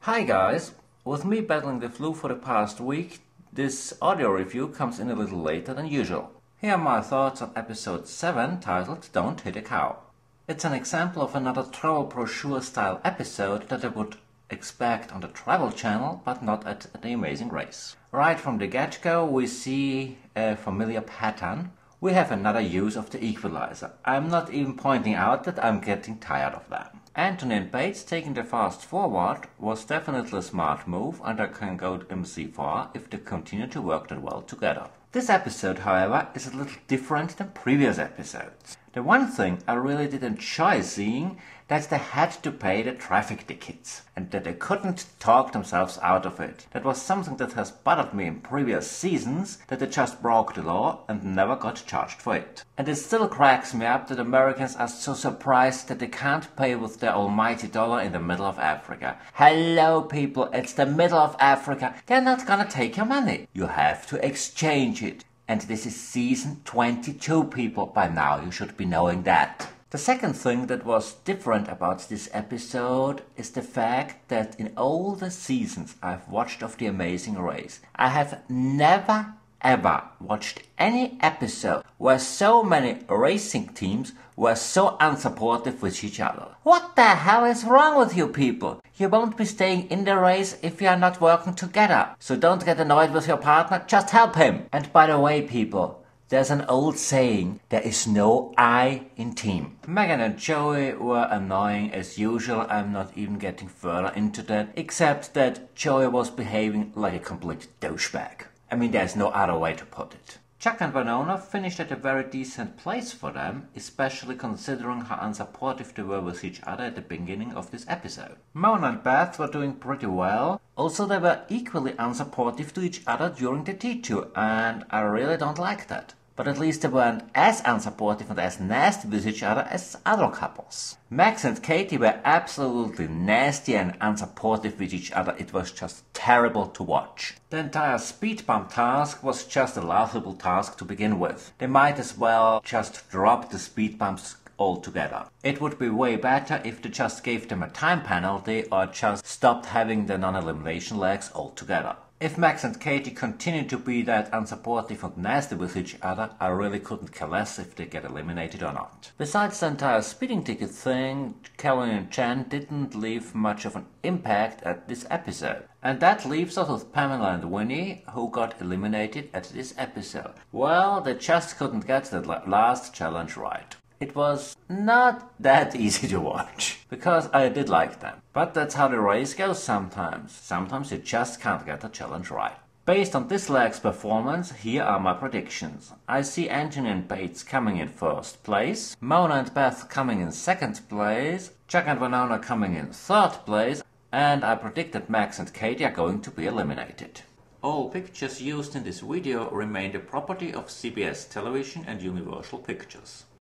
Hi guys! With me battling the flu for the past week, this audio review comes in a little later than usual. Here are my thoughts on episode 7 titled Don't Hit a Cow. It's an example of another travel brochure style episode that I would expect on the Travel Channel, but not at The Amazing Race. Right from the get-go we see a familiar pattern. We have another use of the equalizer. I'm not even pointing out that I'm getting tired of that. Anthony and Bates taking the fast forward was definitely a smart move, and I can go MC for if they continue to work that well together. This episode, however, is a little different than previous episodes. The one thing I really did enjoy seeing, that they had to pay the traffic tickets and that they couldn't talk themselves out of it. That was something that has bothered me in previous seasons, that they just broke the law and never got charged for it. And it still cracks me up that Americans are so surprised that they can't pay with their almighty dollar in the middle of Africa. Hello people, it's the middle of Africa. They're not gonna take your money. You have to exchange it. And this is season 22, people. By now you should be knowing that. The second thing that was different about this episode is the fact that in all the seasons I've watched of The Amazing Race, I have never ever watched any episode where so many racing teams were so unsupportive with each other. What the hell is wrong with you people? You won't be staying in the race if you are not working together. So don't get annoyed with your partner, just help him. And by the way people, there's an old saying, there is no I in team. Megan and Joey were annoying as usual. I'm not even getting further into that, except that Joey was behaving like a complete douchebag. I mean, there's no other way to put it. Chuck and Winona finished at a very decent place for them, especially considering how unsupportive they were with each other at the beginning of this episode. Mona and Beth were doing pretty well. Also, they were equally unsupportive to each other during the T2, and I really don't like that. But at least they weren't as unsupportive and as nasty with each other as other couples. Max and Katie were absolutely nasty and unsupportive with each other. It was just terrible to watch. The entire speed bump task was just a laughable task to begin with. They might as well just drop the speed bumps altogether. It would be way better if they just gave them a time penalty or just stopped having the non-elimination legs altogether. If Max and Katie continue to be that unsupportive and nasty with each other, I really couldn't care less if they get eliminated or not. Besides the entire speeding ticket thing, Karen and Jen didn't leave much of an impact at this episode. And that leaves us with Pamela and Winnie, who got eliminated at this episode. Well, they just couldn't get that last challenge right. It was not that easy to watch, because I did like them. But that's how the race goes sometimes. Sometimes you just can't get the challenge right. Based on this leg's performance, here are my predictions. I see Anthony and Bates coming in first place, Mona and Beth coming in second place, Chuck and Winona coming in third place, and I predict that Max and Katie are going to be eliminated. All pictures used in this video remain the property of CBS Television and Universal Pictures.